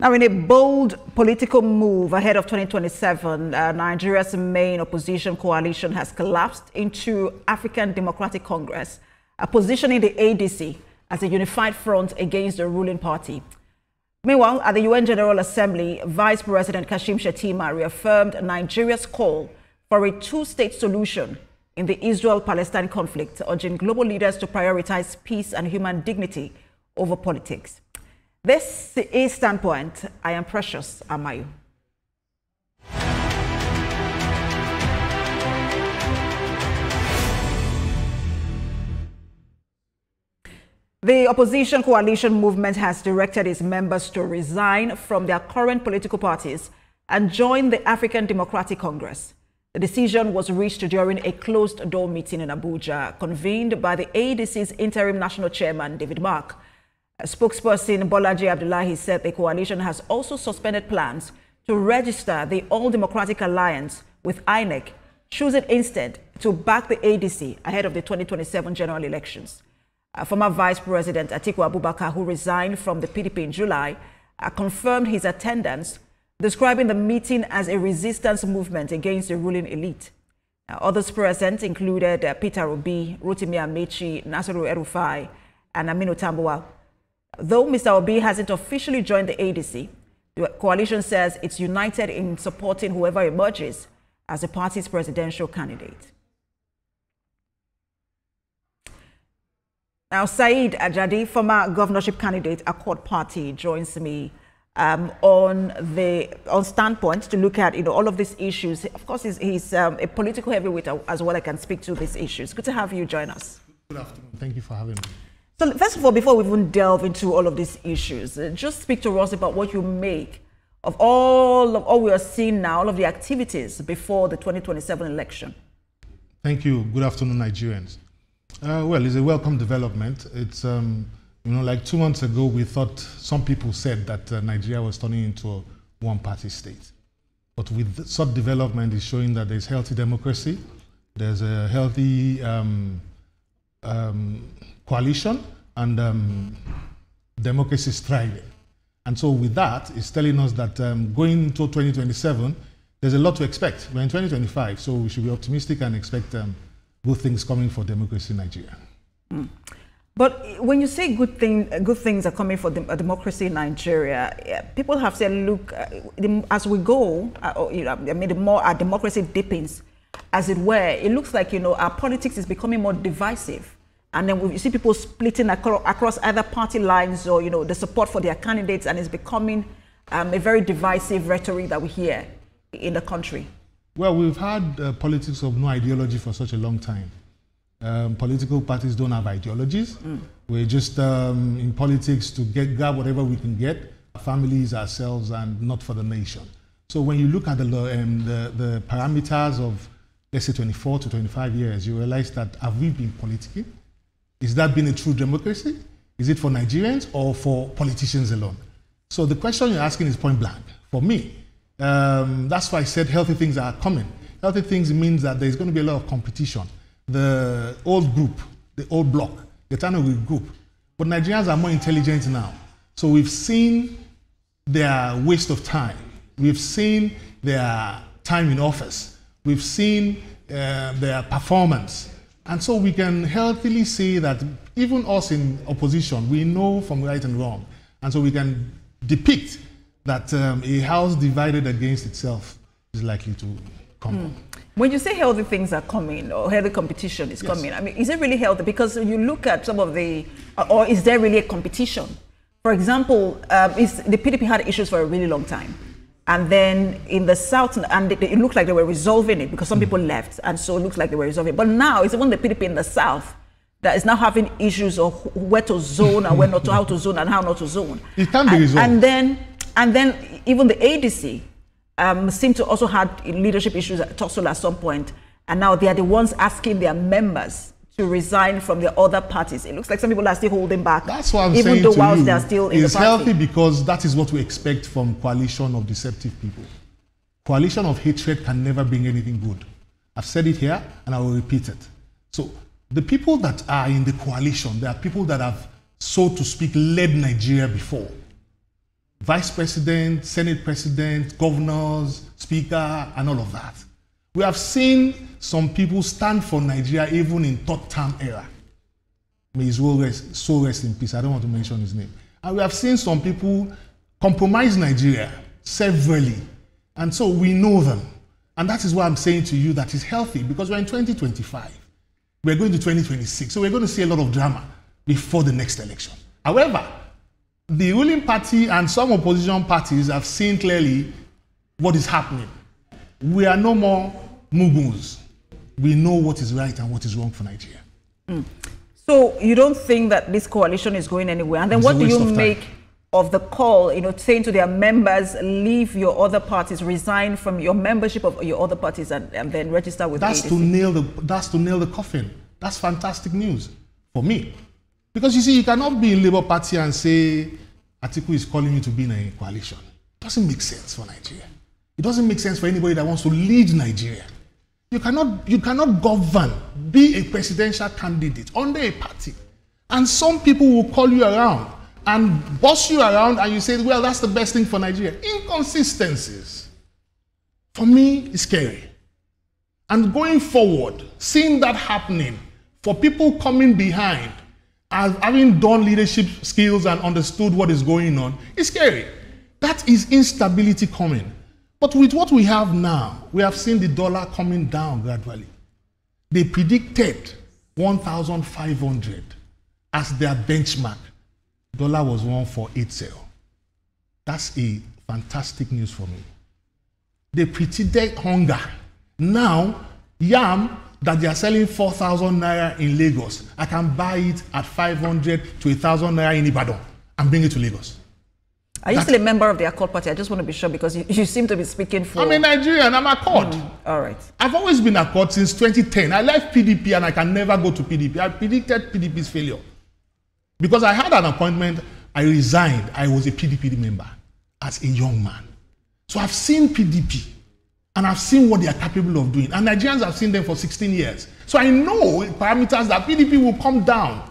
Now, in a bold political move ahead of 2027, Nigeria's main opposition coalition has collapsed into African Democratic Congress, positioning the ADC as a unified front against the ruling party. Meanwhile, at the UN General Assembly, Vice President Kashim Shettima reaffirmed Nigeria's call for a two-state solution in the Israel-Palestine conflict, urging global leaders to prioritize peace and human dignity over politics. This is Standpoint. I am Precious Amayu. The opposition coalition movement has directed its members to resign from their current political parties and join the African Democratic Congress. The decision was reached during a closed-door meeting in Abuja, convened by the ADC's interim national chairman, David Mark. Spokesperson Bolaji Abdullahi said the coalition has also suspended plans to register the All Democratic Alliance with INEC, choosing instead to back the ADC ahead of the 2027 general elections. Former Vice President Atiku Abubakar, who resigned from the PDP in July, confirmed his attendance, describing the meeting as a resistance movement against the ruling elite. Others present included Peter Obi, Rotimi Amechi, Nasiru El-Rufai, and Aminu Tambuwal. Though Mr. Obi hasn't officially joined the ADC, the coalition says it's united in supporting whoever emerges as the party's presidential candidate. Now, Saeed Ajadi, former governorship candidate, Accord Party, joins me on Standpoint to look at all of these issues. Of course, he's a political heavyweight as well. I can speak to these issues. Good to have you join us. Good afternoon. Thank you for having me. So first of all, before we even delve into all of these issues, just speak to us about what you make of all we are seeing now, all of the activities before the 2027 election. Thank you. Good afternoon, Nigerians. Well, it's a welcome development. It's, like 2 months ago, we thought, some people said that Nigeria was turning into a one-party state. But with such development, it's showing that there's healthy democracy, there's a healthy coalition, and democracy is thriving. And so with that, it's telling us that going to 2027, there's a lot to expect. We're in 2025, so we should be optimistic and expect good things coming for democracy in Nigeria. But when you say good things are coming for democracy in Nigeria, people have said, look, as we go, the more our democracy deepens, as it were, it looks like, our politics is becoming more divisive. And then you see people splitting across either party lines or, the support for their candidates, and it's becoming a very divisive rhetoric that we hear in the country. Well, we've had politics of no ideology for such a long time. Political parties don't have ideologies. We're just in politics to grab whatever we can get, families, ourselves, and not for the nation. So when you look at the parameters of, let's say, 24 to 25 years, you realize that have we been politicking? Is that been a true democracy? Is it for Nigerians or for politicians alone? So the question you're asking is point blank. For me, that's why I said healthy things are coming. Healthy things means that there's going to be a lot of competition. The old group, the old bloc, they're trying to regroup. But Nigerians are more intelligent now. So we've seen their waste of time. We've seen their time in office. We've seen their performance. And so we can healthily say that even us in opposition, we know from right and wrong. And so we can depict that a house divided against itself is likely to come. When you say healthy things are coming, or healthy competition is coming, I mean, is it really healthy? Because you look at some of the, or is there really a competition? For example, the PDP had issues for a really long time. And then in the South, and it looked like they were resolving it because some people left, and so it looks like they were resolving it. But now it's even the PDP in the South that is now having issues of where to zone and where not to, how to zone and how not to zone. It can be resolved. And then even the ADC seem to also have leadership issues at tussle at some point, and now they are the ones asking their members to resign from the other parties. It looks like some people are still holding back. That's what I'm even saying though to whilst you, they are still in the it's party. healthy because that is what we expect from coalition of deceptive people. Coalition of hatred can never bring anything good. I've said it here and I will repeat it. So the people that are in the coalition, they are people that have, so to speak, led Nigeria before. vice president, senate president, governors, speaker, and all of that. We have seen some people stand for Nigeria even in third-term era. May his soul rest in peace. I don't want to mention his name. And we have seen some people compromise Nigeria severally. And so we know them. And that is why I'm saying to you that it's healthy, because we're in 2025. We're going to 2026. So we're going to see a lot of drama before the next election. However, the ruling party and some opposition parties have seen clearly what is happening. We are no more mugus. We know what is right and what is wrong for Nigeria. So you don't think that this coalition is going anywhere? And then what do you make of the call, saying to their members, leave your other parties, resign from your membership of your other parties and then register with that's ADC? That's to nail the coffin. That's fantastic news for me. Because you see, you cannot be in Labour Party and say, Atiku is calling you to be in a coalition. It doesn't make sense for Nigeria. It doesn't make sense for anybody that wants to lead Nigeria. You cannot govern, be a presidential candidate under a party. And some people will call you around and boss you around and you say, well, that's the best thing for Nigeria. Inconsistencies. For me, it's scary. And going forward, seeing that happening, for people coming behind, and having done leadership skills and understood what is going on, it's scary. That is instability coming. But with what we have now, we have seen the dollar coming down gradually. They predicted 1,500 as their benchmark. Dollar was 1,480. That's a fantastic news for me. They predicted hunger. Now, yam that they are selling 4,000 naira in Lagos, I can buy it at 500 to 1,000 naira in Ibadan and bring it to Lagos. Are you still a member of the Accord Party? I just want to be sure, because you seem to be speaking for... I'm a Nigerian, I'm Accord. All right. I've always been Accord since 2010. I left PDP and I can never go to PDP. I predicted PDP's failure. Because I had an appointment, I resigned. I was a PDP member as a young man. So I've seen PDP and I've seen what they are capable of doing. And Nigerians have seen them for 16 years. So I know parameters that PDP will come down,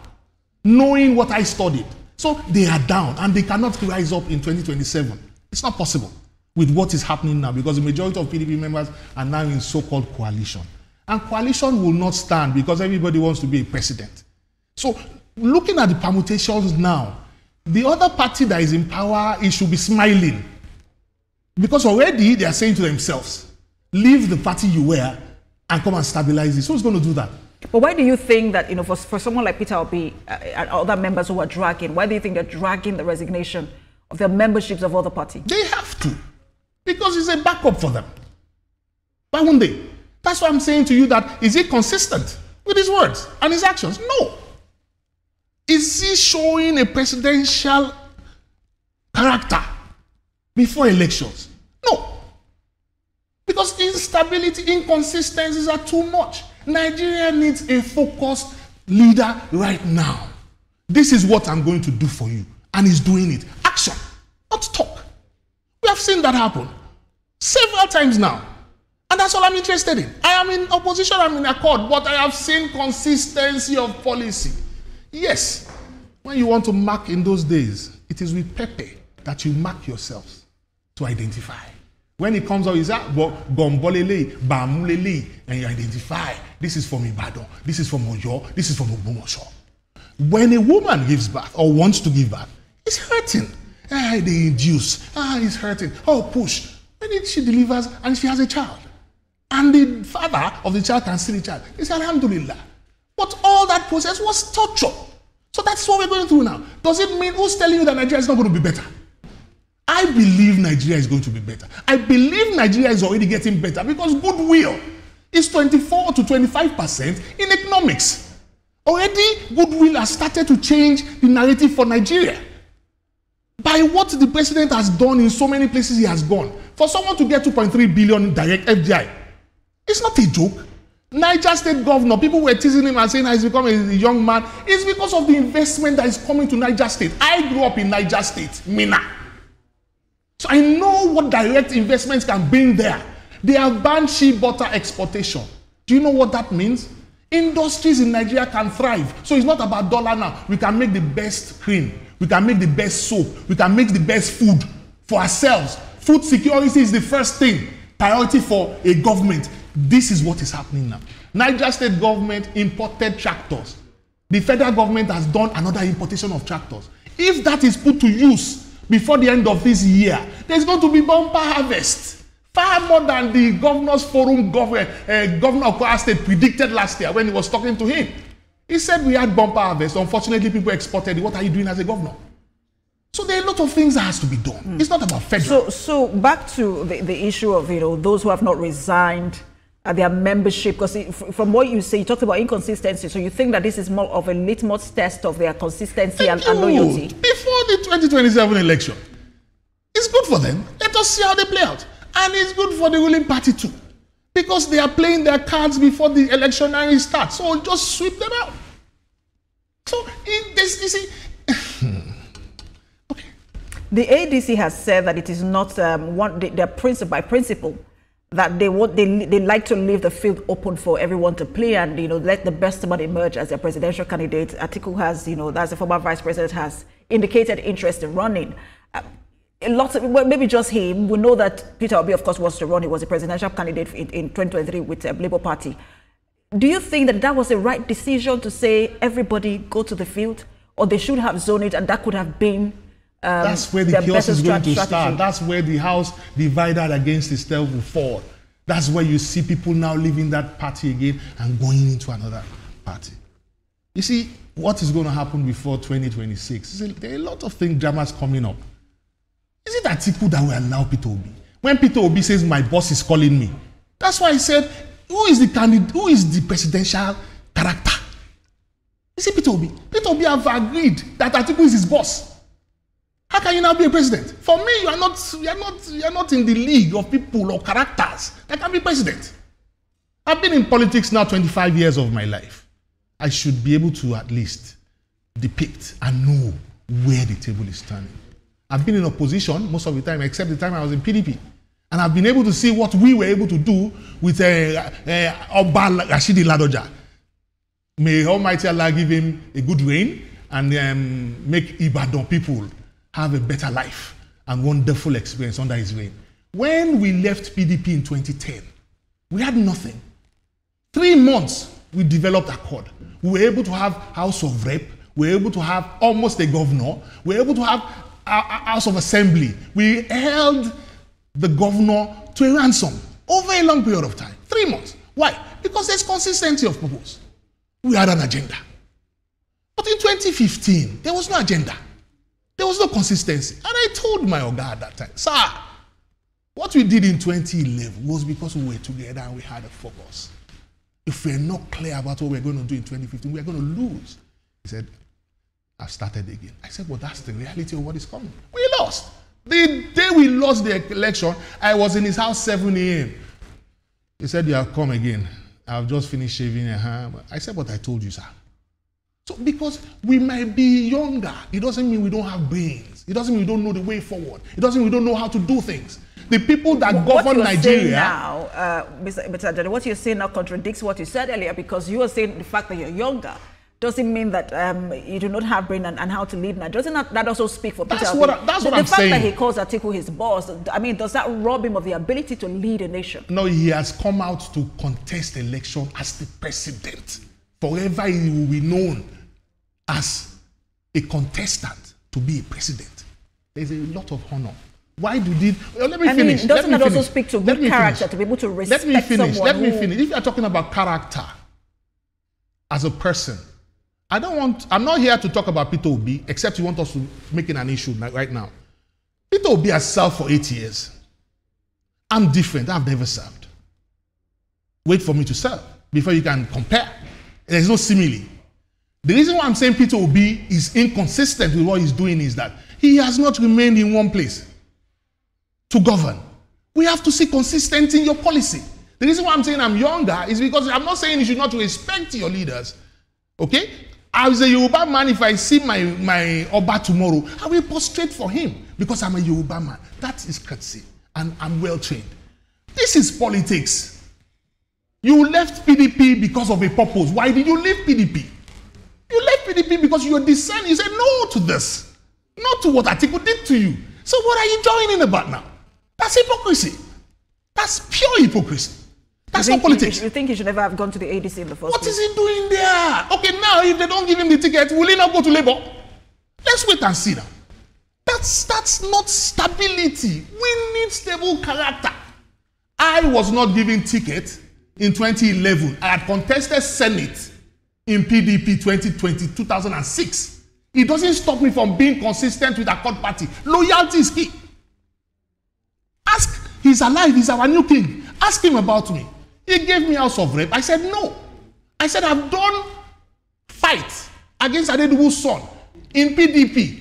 knowing what I studied. So they are down and they cannot rise up in 2027. It's not possible with what is happening now, because the majority of PDP members are now in so-called coalition. And coalition will not stand because everybody wants to be a president. So looking at the permutations now, the other party that is in power, it should be smiling. Because already they are saying to themselves, leave the party you were and come and stabilize it. So who's going to do that? But why do you think that, for someone like Peter Obi and other members who are dragging, why do you think they're dragging the resignation of their memberships of other parties? They have to. Because it's a backup for them. Why won't they? That's why I'm saying to you that, is he consistent with his words and his actions? No. Is he showing a presidential character before elections? No. Because instability, inconsistencies are too much. Nigeria needs a focused leader right now. This is what I'm going to do for you. And he's doing it. Action, not talk. We have seen that happen several times now. And that's all I'm interested in. I am in opposition, I'm in Accord, but I have seen consistency of policy. Yes, when you want to mark in those days, it is with Pepe that you mark yourselves to identify. When it comes out, it's Gombolele, Bamulele, and you identify. This is from Ibadan, this is from Oyo, this is from Ogbomoso. When a woman gives birth or wants to give birth, it's hurting. They induce. It's hurting. Oh, push. When she delivers and she has a child, and the father of the child can see the child, it's Alhamdulillah. But all that process was torture. So that's what we're going through now. Does it mean, who's telling you that Nigeria is not going to be better? I believe Nigeria is going to be better. I believe Nigeria is already getting better because goodwill is 24 to 25% in economics. Already, goodwill has started to change the narrative for Nigeria. By what the president has done in so many places he has gone. For someone to get 2.3 billion direct FDI, it's not a joke. Niger State governor, people were teasing him and saying he's become a young man. It's because of the investment that is coming to Niger State. I grew up in Niger State, Mina. So I know what direct investments can bring there. They have banned shea butter exportation. Do you know what that means? Industries in Nigeria can thrive. So it's not about dollar now. We can make the best cream. We can make the best soap. We can make the best food for ourselves. Food security is the first thing, priority for a government. This is what is happening now. Niger State government imported tractors. The federal government has done another importation of tractors. If that is put to use before the end of this year, there's going to be bumper harvest. Far more than the governor's forum governor of Kwara State predicted last year when he was talking to him. He said we had bumper harvest. Unfortunately, people exported it. What are you doing as a governor? So there are a lot of things that has to be done. It's not about federal. So back to the issue of those who have not resigned their membership, because from what you say, you talked about inconsistency. So you think that this is more of a litmus test of their consistency and loyalty? Before the 2027 election, it's good for them. Let us see how they play out. And it's good for the ruling party too, because they are playing their cards before the electionary starts. So just sweep them out. So you see. Okay. The ADC has said that it is not their by principle that they like to leave the field open for everyone to play and let the best man emerge as their presidential candidate. Atiku has, that's the former vice president, has indicated interest in running. Maybe just him. We know that Peter Obi, of course, wants to run. He was a presidential candidate in 2023 with the Labour Party. Do you think that that was the right decision to say everybody go to the field, or they should have zoned it, and that could have been that's where the chaos is going to start. That's where the house divided against itself will fall. That's where you see people now leaving that party again and going into another party. You see, what is going to happen before 2026? There are a lot of dramas coming up. Is it Atiku that will allow Peter Obi? When Peter Obi says, my boss is calling me, that's why I said, who is the candidate? Who is the presidential character? Is it Peter Obi? Peter Obi have agreed that Atiku is his boss. How can you now be a president? For me, you are not in the league of people or characters that can be president. I've been in politics now 25 years of my life. I should be able to at least depict and know where the table is standing. I've been in opposition most of the time, except the time I was in PDP. And I've been able to see what we were able to do with Oba Rashidi Ladoja. May Almighty Allah give him a good reign and make Ibadan people have a better life and wonderful experience under his reign. When we left PDP in 2010, we had nothing. 3 months, we developed Accord. We were able to have House of Rep. We were able to have almost a governor. We were able to have a House of Assembly. We held the governor to a ransom over a long period of time. 3 months. Why? Because there's consistency of purpose. We had an agenda. But in 2015, there was no agenda. There was no consistency. And I told my Oga at that time, sir, what we did in 2011 was because we were together and we had a focus. If we're not clear about what we're going to do in 2015, we're going to lose. He said, I've started again. I said, well, that's the reality of what is coming. We lost. The day we lost the election, I was in his house 7 a.m. He said, you have come again. I've just finished shaving a hand. I said, but I told you, sir. So because we might be younger, it doesn't mean we don't have brains. It doesn't mean we don't know the way forward. It doesn't mean we don't know how to do things. The people that govern Nigeria now, Mr. Ajadi, what you're saying now contradicts what you said earlier, because you were saying the fact that you're younger doesn't mean that you do not have brain and how to lead now. Doesn't that also speak for Peter? That's what I'm saying. The fact that he calls Atiku his boss, I mean, does that rob him of the ability to lead a nation? No, he has come out to contest election as the president. Forever he will be known as a contestant to be a president. There's a lot of honor. Why do they? Let me finish. Doesn't that also speak to good character, to be able to respect someone? Let me finish. If you are talking about character as a person, I'm not here to talk about Peter Obi, except you want us to make it an issue right now. Peter Obi has served for 8 years. I'm different. I've never served. Wait for me to serve before you can compare. There's no simile. The reason why I'm saying Peter Obi is inconsistent with what he's doing is that he has not remained in one place to govern. We have to see consistency in your policy. The reason why I'm saying I'm younger is because I'm not saying you should not respect your leaders. Okay? As a Yoruba man, if I see my Oba tomorrow, I will prostrate for him because I'm a Yoruba man. That is courtesy, and I'm well trained. This is politics. You left PDP because of a purpose. Why did you leave PDP? You left PDP because you were discerning. You said no to this. Not to what Atiku did to you. So what are you joining about now? That's hypocrisy. That's pure hypocrisy. That's not politics. You think he should never have gone to the ADC in the first place? What is he doing there? Okay, now if they don't give him the ticket, will he not go to Labour? Let's wait and see now. That's not stability. We need stable character. I was not given ticket in 2011. I had contested Senate in PDP 2006. It doesn't stop me from being consistent with Accord Party. Loyalty is key. Ask, he's alive, he's our new king. Ask him about me. He gave me House of Rep. I said no. I said I've done fight against Adedubu's son in PDP.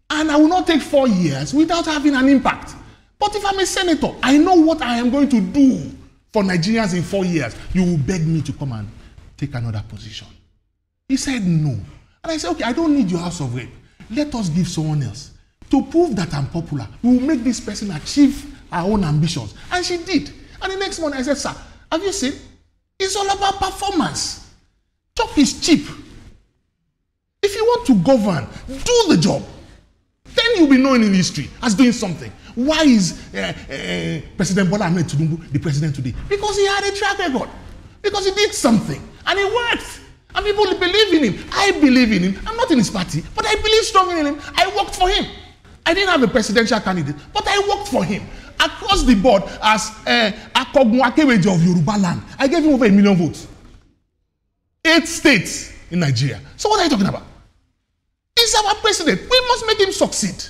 And I will not take 4 years without having an impact. But if I'm a senator, I know what I am going to do for Nigerians in 4 years. You will beg me to come and take another position. He said no. And I said, okay, I don't need your House of Rep. Let us give someone else. To prove that I'm popular, we will make this person achieve her own ambitions. And she did. And the next morning I said, sir, have you seen? It's all about performance. Job is cheap. If you want to govern, do the job. Then you'll be known in history as doing something. Why is President Bola Ahmed Tinubu the president today? Because he had a track record. Because he did something. And it worked. And people believe in him. I believe in him. I'm not in his party, but I believe strongly in him. I worked for him. I didn't have a presidential candidate, but I worked for him. Across the board as Akogwakeweji of Yoruba land. I gave him over 1 million votes. 8 states in Nigeria. So what are you talking about? He's our president. We must make him succeed.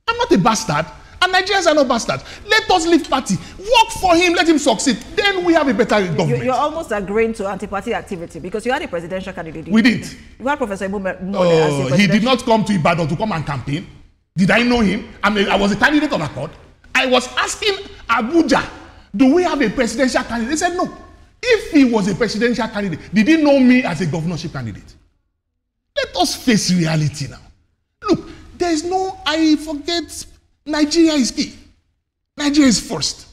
I'm not a bastard, and Nigerians are not bastards. Let us leave party. Work for him, let him succeed. Then we have a better government. You're almost agreeing to anti-party activity because you had a presidential candidate. We did. You had Professor Mode as your president. He did not come to Ibadan to come and campaign. Did I know him? I was a candidate of Accord. I was asking Abuja, do we have a presidential candidate? They said no. If he was a presidential candidate, did he know me as a governorship candidate? Let us face reality now. Look, there is no, I forget, Nigeria is key. Nigeria is first.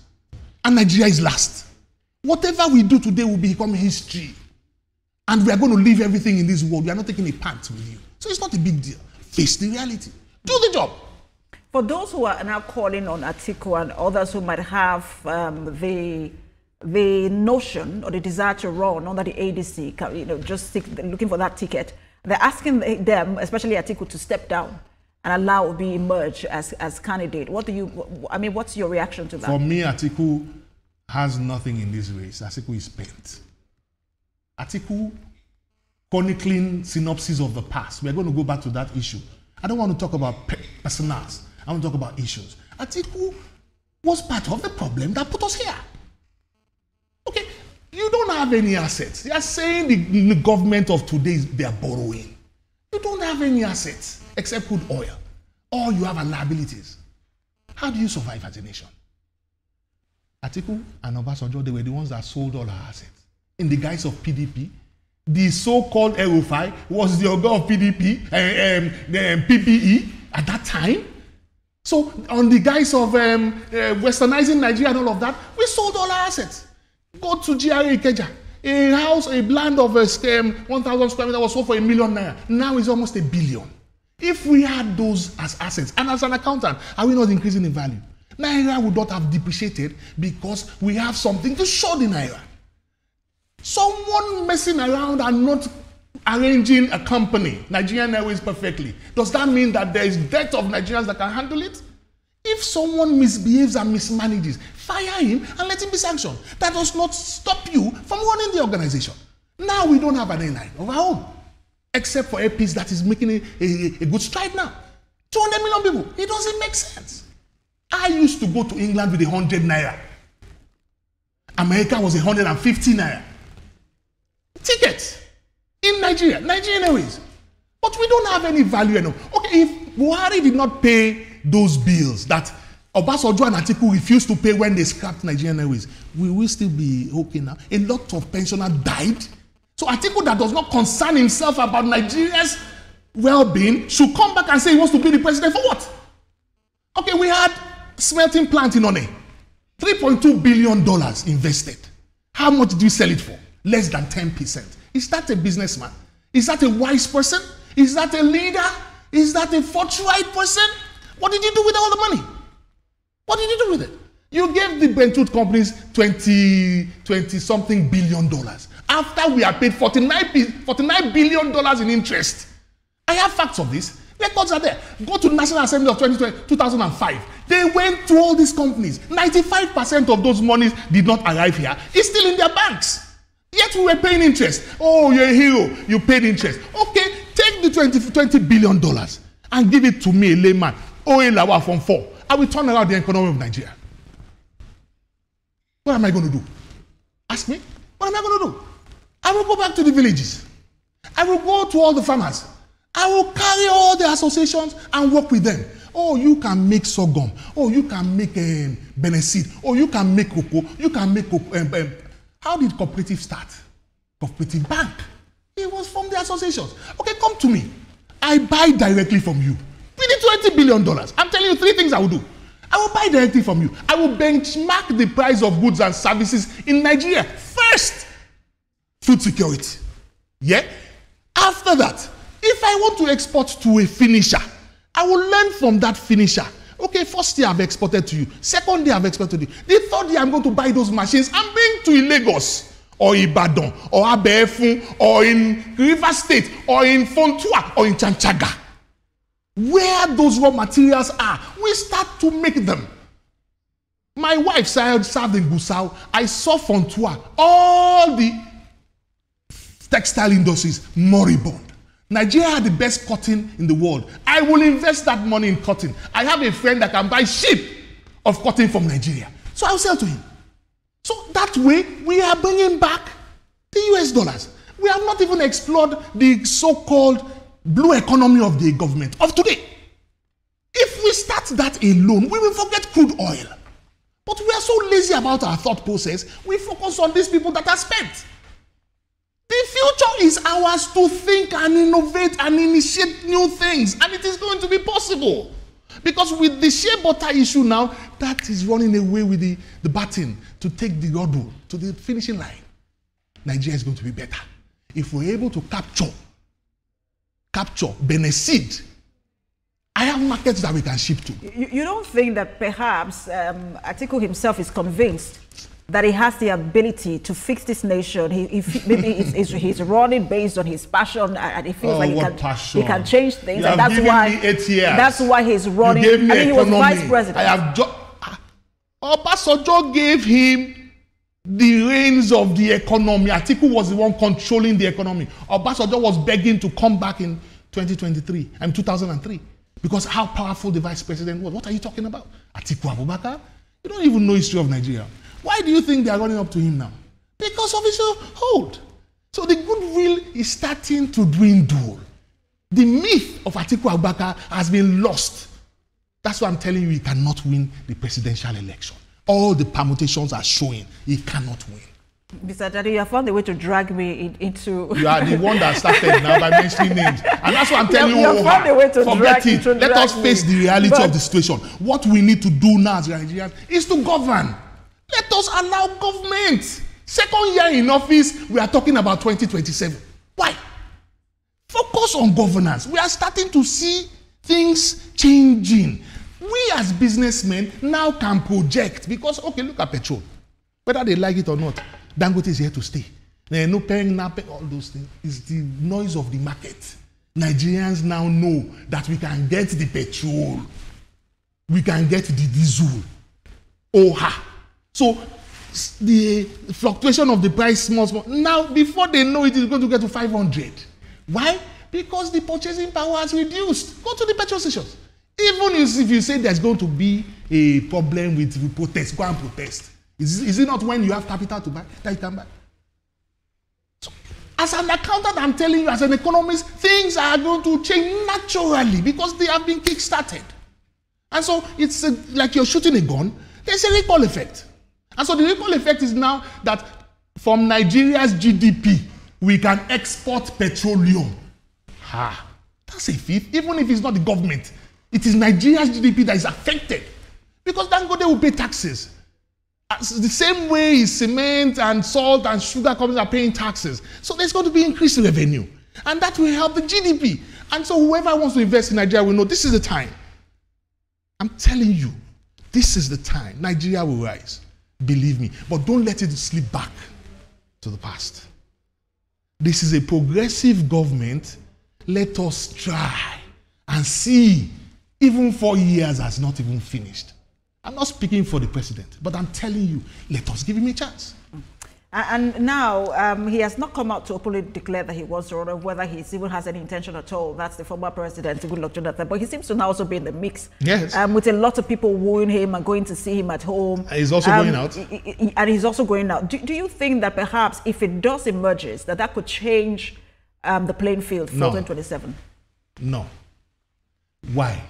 And Nigeria is last. Whatever we do today will become history. And we are going to leave everything in this world. We are not taking a part with you. So it's not a big deal. Face the reality. Do the job. For those who are now calling on Atiku and others who might have the notion or the desire to run under the ADC, just looking for that ticket, they're asking them, especially Atiku, to step down and allow Obi emerge as candidate. What's your reaction to that? For me, Atiku has nothing in this race. Atiku is spent. Atiku, chronicling synopsis of the past. We're going to go back to that issue. I don't want to talk about personals. I want to talk about issues. Atiku was part of the problem that put us here. Okay, you don't have any assets. They are saying the government of today, they are borrowing. You don't have any assets except crude oil. All you have are liabilities. How do you survive as a nation? Atiku and Obasanjo, they were the ones that sold all our assets. In the guise of PDP, the so-called LO5 was the organ of PDP, PPE at that time. So on the guise of westernizing Nigeria and all of that, we sold all our assets. Go to GRA Ikeja. A house, a land of 1,000 square meters was sold for ₦1 million. Now it's almost $1 billion. If we had those as assets, and as an accountant, are we not increasing in value? Naira would not have depreciated because we have something to show the Naira. Someone messing around and not arranging a company, Nigerian Airways, perfectly, does that mean that there is debt of Nigerians that can handle it? If someone misbehaves and mismanages, fire him and let him be sanctioned. That does not stop you from running the organization. Now we don't have an airline of our own, except for a piece that is making a good stride now. 200 million people. It doesn't make sense. I used to go to England with 100 naira. America was 150 naira. Tickets in Nigeria, Nigerian Airways. But we don't have any value enough. Okay, if Buhari did not pay those bills that Obasanjo and Atiku refused to pay when they scrapped Nigerian Airways, we will still be okay now. A lot of pensioners died. So Atiku, that does not concern himself about Nigeria's well-being, should come back and say he wants to be the president for what? Okay, we had smelting plant in One. $3.2 billion invested. How much did you sell it for? Less than 10%. Is that a businessman? Is that a wise person? Is that a leader? Is that a forthright person? What did you do with all the money? What did you do with it? You gave the Bentwood companies $20-something billion after we have paid $49 billion in interest. I have facts of this. Records are there. Go to the National Assembly of 2005. They went to all these companies. 95% of those monies did not arrive here. It's still in their banks. Yet we were paying interest. Oh, you're a hero. You paid interest. Okay, take the $20 billion and give it to me, a layman. Oelawa from 4. I will turn around the economy of Nigeria. What am I going to do? Ask me. What am I going to do? I will go back to the villages. I will go to all the farmers. I will carry all the associations and work with them. Oh, you can make sorghum. Oh, you can make Beneseed. Oh, you can make cocoa. You can make cocoa. How did cooperative start? Cooperative bank. It was from the associations. Okay, come to me. I buy directly from you. With the $20 billion. I'm telling you 3 things I will do. I will buy directly from you. I will benchmark the price of goods and services in Nigeria. First, food security. Yeah? After that, if I want to export to a finisher, I will learn from that finisher. Okay, first year I've exported to you. Second year I've exported to you. The third year I'm going to buy those machines and bring to Lagos or Ibadan or Abefun or in River State or in Fontua or in Chanchaga. Where those raw materials are, we start to make them. My wife served in Gusau. I saw Fontua. All the textile industries moribund. Nigeria had the best cotton in the world. I will invest that money in cotton. I have a friend that can buy ship of cotton from Nigeria. So I'll sell to him. So that way, we are bringing back the US dollars. We have not even explored the so-called blue economy of the government of today. If we start that alone, we will forget crude oil. But we are so lazy about our thought process, we focus on these people that are spent. The future is ours to think and innovate and initiate new things, and it is going to be possible. Because with the shea butter issue now, that is running away with the baton to take the hurdle to the finishing line. Nigeria is going to be better. If we're able to capture Beneseed, I have markets that we can ship to. You don't think that perhaps Atiku himself is convinced that he has the ability to fix this nation? Maybe he's running based on his passion, and he feels like he can change things, and that's why. Me 8 years. That's why he's running. You gave me I mean, he was economy. vice president. I have Obasanjo gave him the reins of the economy. Atiku was the one controlling the economy. Obasanjo was begging to come back in 2023 and 2003 because how powerful the vice president was. What are you talking about? Atiku Abubakar? You don't even know the history of Nigeria. Why do you think they are running up to him now? Because of his hold. So the goodwill is starting to dwindle. The myth of Atiku Abubakar has been lost. That's why I'm telling you he cannot win the presidential election. All the permutations are showing he cannot win. Mr. Ajadi, you have found a way to drag me into... You are the one that started now by mentioning names. And that's what I'm telling you. Forget it. Let us face the reality of the situation. What we need to do now as Nigerians is to govern. Let us allow government. Second year in office, we are talking about 2027. Why? Focus on governance. We are starting to see things changing. We as businessmen now can project because, okay, look at petrol. Whether they like it or not, Dangote is here to stay. There are no paying, all those things. It's the noise of the market. Nigerians now know that we can get the petrol. We can get the diesel. So the fluctuation of the price, small. Now, before they know it is going to get to 500. Why? Because the purchasing power has reduced. Go to the petrol stations. Even if you say there's going to be a problem with protest, go and protest. Is it not when you have capital to buy that you can buy? So, as an accountant, I'm telling you, as an economist, things are going to change naturally because they have been kick-started. And so it's like you're shooting a gun. There's a recall effect. And so the recall effect is now that from Nigeria's GDP, we can export petroleum. That's a fifth, even if it's not the government. It is Nigeria's GDP that is affected because Dangote will pay taxes. The same way cement and salt and sugar companies are paying taxes. So there's going to be increased revenue. And that will help the GDP. And so whoever wants to invest in Nigeria will know this is the time. I'm telling you, This is the time. Nigeria will rise. Believe me. But don't let it slip back to the past. This is a progressive government. Let us try and see. Even 4 years has not even finished. I'm not speaking for the president, but I'm telling you, let us give him a chance. And now, he has not come out to openly declare that he wants to run, or whether he even has any intention at all. That's the former president, Goodluck Jonathan. But he seems to now also be in the mix. Yes. With a lot of people wooing him and going to see him at home. He's also going out. And he's also going out. Do you think that perhaps if it does emerge, that could change the playing field for 2027? No. Why?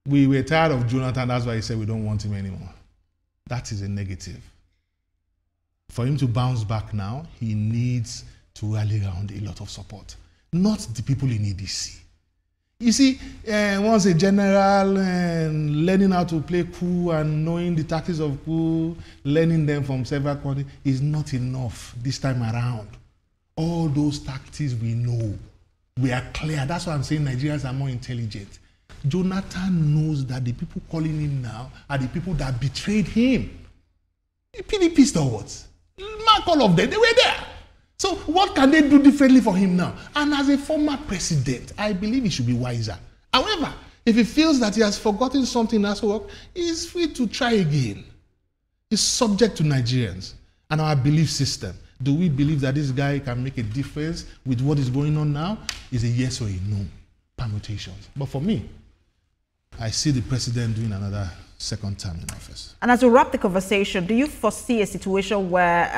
We were tired of Jonathan. That's why he said we don't want him anymore. That is a negative. For him to bounce back now, he needs to rally around a lot of support. Not the people in EDC. You see, once a general learning how to play coup and knowing the tactics of coup, learning them from several countries is not enough this time around. All those tactics we know. We are clear. That's why I'm saying Nigerians are more intelligent. Jonathan knows that the people calling him now are the people that betrayed him. The PDP stalwarts. Mark all of them, they were there. So what can they do differently for him now? And as a former president, I believe he should be wiser. However, if he feels that he has forgotten something that's worked, he's free to try again. It's subject to Nigerians and our belief system. Do we believe that this guy can make a difference with what is going on now? Is a yes or a no permutations. But for me, I see the president doing another second term in office. And as we wrap the conversation, do you foresee a situation where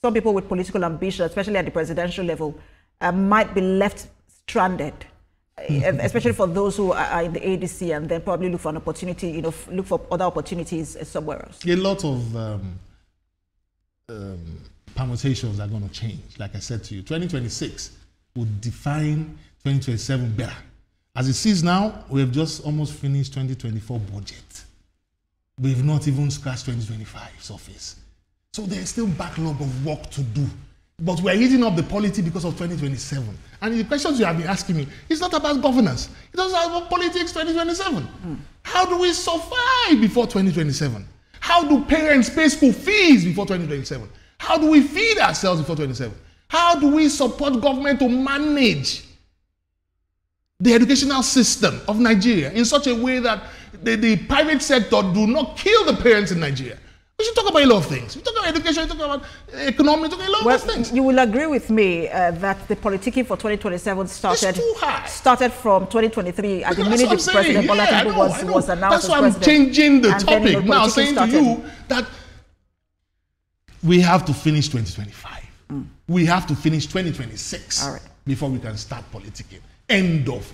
some people with political ambition, especially at the presidential level, might be left stranded, especially for those who are in the ADC and then probably look for an opportunity, look for other opportunities somewhere else? A lot of permutations are going to change. Like I said to you, 2026 will define 2027 better. As it is now, we have just almost finished 2024 budget. We've not even scratched 2025 surface. So there's still backlog of work to do. But we're eating up the polity because of 2027. And the questions you have been asking me, it's not about governance. It's also about politics 2027. How do we survive before 2027? How do parents pay school fees before 2027? How do we feed ourselves before 2027? How do we support government to manage the educational system of Nigeria in such a way that the private sector do not kill the parents in Nigeria? We should talk about a lot of things. We talk about education, we talk about economy, we talk about a lot of things. You will agree with me that the politicking for 2027 started from 2023 at the minute the President Bola Tinubu was announced. That's why I'm changing the topic now, saying to you that we have to finish 2025. We have to finish 2026 before we can start politicking. End of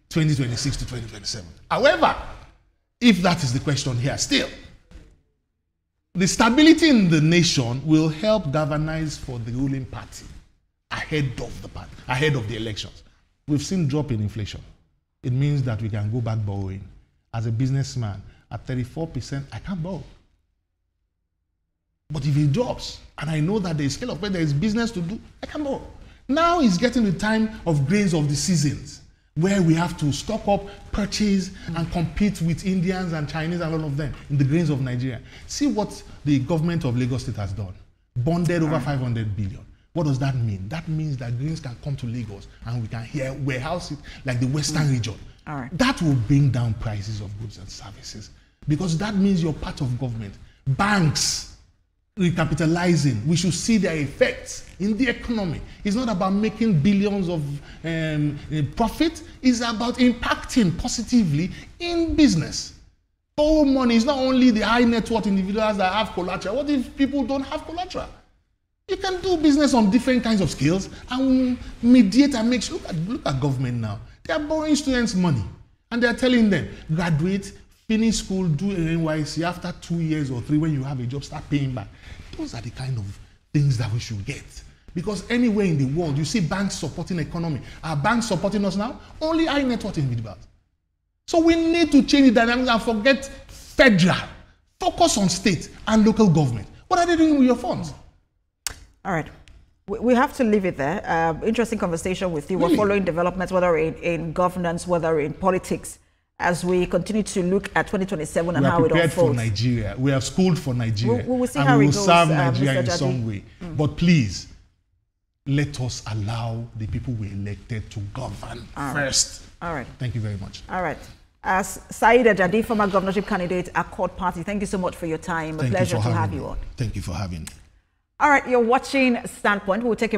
2026 to 2027. However, if that is the question here still, the stability in the nation will help galvanize for the ruling party ahead of the elections. We've seen drop in inflation. It means that we can go back borrowing. As a businessman, at 34%, I can't borrow. But if it drops, and I know that there is scale of where there is business to do, I can borrow. Now is getting the time of grains of the seasons, where we have to stock up, purchase, and compete with Indians and Chinese and all of them in the grains of Nigeria. See what the government of Lagos State has done. Bonded over 500 billion. What does that mean? That means that grains can come to Lagos and we can warehouse it like the Western region. That will bring down prices of goods and services because that means you're part of government. Banks recapitalizing, we should see their effects in the economy. It's not about making billions of profit, it's about impacting positively in business. Borrow money is not only the high net worth individuals that have collateral. What if people don't have collateral? You can do business on different kinds of skills and mediate and make sure. Look at government now. They are borrowing students money and they are telling them, graduate, finish school, do an NYC, after 2 years or 3, when you have a job, start paying back. Those are the kind of things that we should get. Because anywhere in the world, you see banks supporting economy. Are banks supporting us now? Only high net worth individuals. So we need to change the dynamics and forget federal. Focus on state and local government. What are they doing with your funds? All right. We have to leave it there. Interesting conversation with you. Really? We're following developments, whether in governance, whether in politics. as we continue to look at 2027 and we how it prepared unfolds. for Nigeria. We have schooled for Nigeria. We will see and how we it will goes, serve Nigeria Mr. in some Ajadi. way. But please, let us allow the people we elected to govern first. All right. Thank you very much. All right. As Saeed Ajadi, former governorship candidate, Accord Party, thank you so much for your time. A pleasure to have you on. Thank you for having me. All right, you're watching Standpoint. We'll take a